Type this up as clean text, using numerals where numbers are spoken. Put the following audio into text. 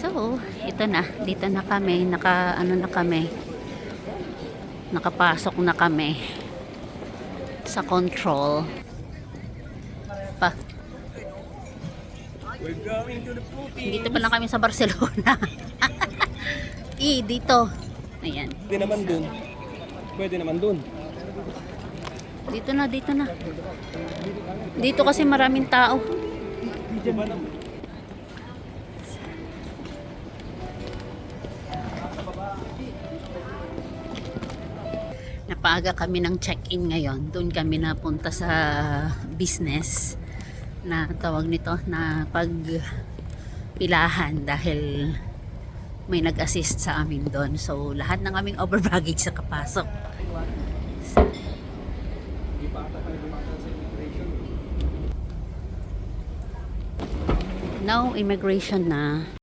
So, ito na. Dito na kami. Nakapasok na kami sa control. Pa. Dito pa lang kami sa Barcelona. Dito. Ayan. Pwede naman dun. Pwede naman dun. Dito na. Dito kasi maraming tao. Napaaga kami ng check-in ngayon. Doon kami napunta sa business na tawag nito na pagpilahan dahil may nag-assist sa amin doon. So, lahat ng aming over baggage sa kapasok. Now, immigration na.